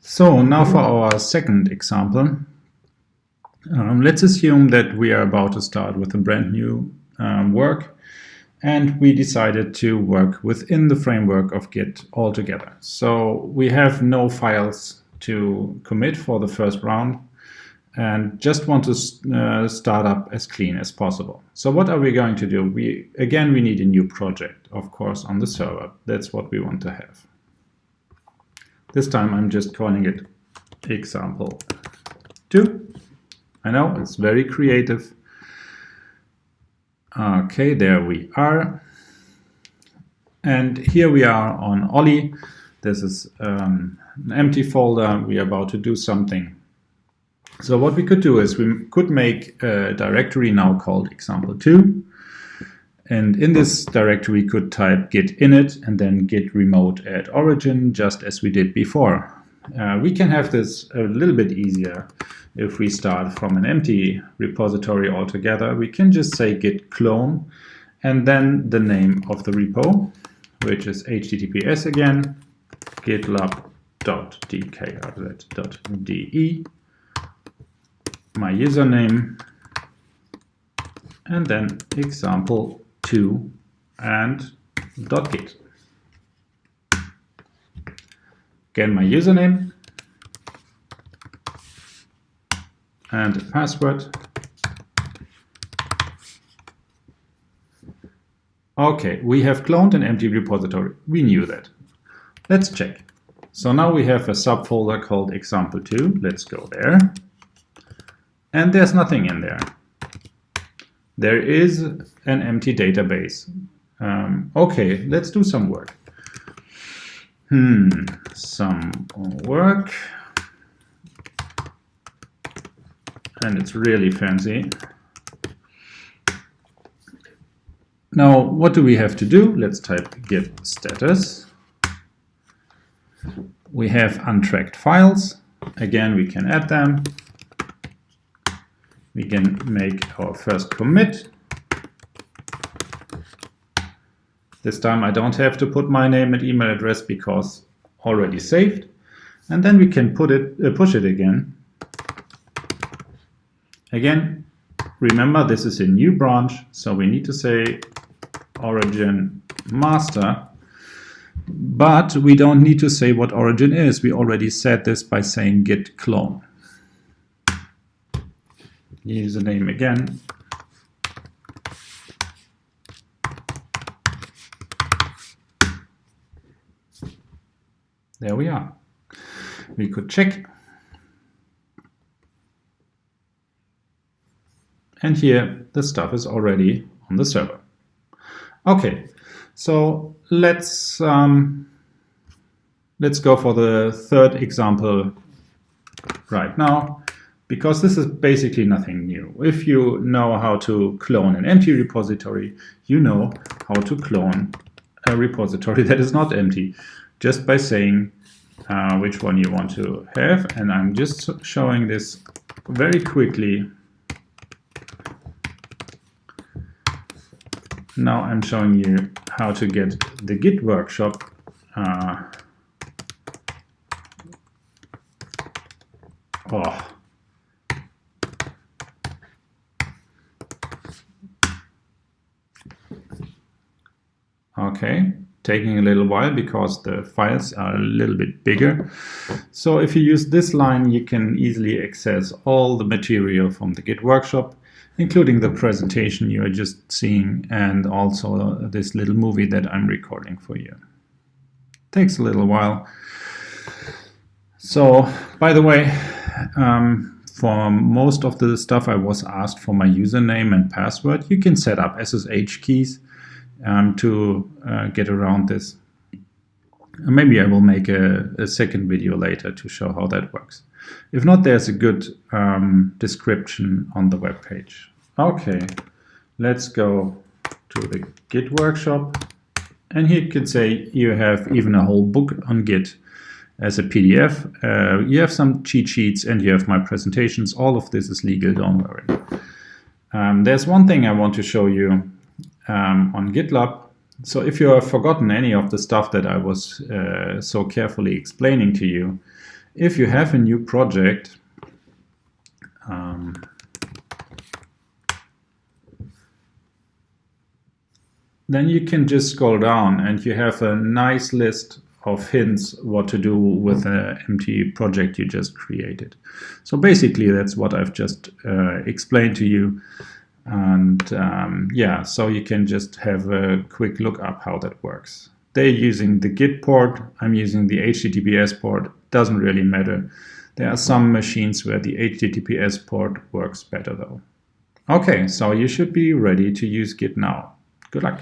So now for our second example, let's assume that we are about to start with a brand new work, and we decided to work within the framework of Git altogether. So we have no files to commit for the first round and just want to start up as clean as possible. So what are we going to do? We need a new project, of course, on the server. That's what we want to have. This time I'm just calling it example 2. I know, it's very creative. Okay, there we are. And here we are on Ollie. This is an empty folder. We are about to do something. So what we could do is we could make a directory now called example2. And in this directory we could type git init and then git remote at origin, just as we did before. We can have this a little bit easier if we start from an empty repository altogether. We can just say git clone and then the name of the repo, which is https again, gitlab.dkrz.de, my username, and then example2 and .git. Again, my username and a password. Okay, we have cloned an empty repository. We knew that. Let's check. So now we have a subfolder called example2. Let's go there. And there's nothing in there. There is an empty database. Okay, let's do some work. Some work. And it's really fancy. Now, what do we have to do? Let's type git status. We have untracked files. Again, we can add them. We can make our first commit. This time I don't have to put my name and email address because already saved. And then we can push it again. Again, remember this is a new branch, so we need to say origin master, but we don't need to say what origin is. We already said this by saying git clone. Username again. There we are. We could check. And here the stuff is already on the server. Okay, so let's go for the third example right now, because this is basically nothing new. If you know how to clone an empty repository, you know how to clone a repository that is not empty, just by saying which one you want to have. And I'm just showing this very quickly. Now I'm showing you how to get the Git workshop Okay, taking a little while because the files are a little bit bigger. So if you use this line, you can easily access all the material from the Git workshop, including the presentation you are just seeing and also this little movie that I'm recording for you. Takes a little while. So, by the way, for most of the stuff I was asked for my username and password. You can set up SSH keys to get around this. Maybe I will make a second video later to show how that works. If not, there's a good description on the web page. Okay, let's go to the Git workshop. And here you can say you have even a whole book on Git as a PDF. You have some cheat sheets and you have my presentations. All of this is legal, don't worry. There's one thing I want to show you on GitLab. So if you have forgotten any of the stuff that I was so carefully explaining to you, If you have a new project, then you can just scroll down and you have a nice list of hints what to do with an empty project you just created. So basically that's what I've just explained to you. And yeah, so you can just have a quick look up how that works. They're using the Git port, I'm using the HTTPS port, doesn't really matter. There are some machines where the HTTPS port works better though. Okay, so you should be ready to use Git now. Good luck.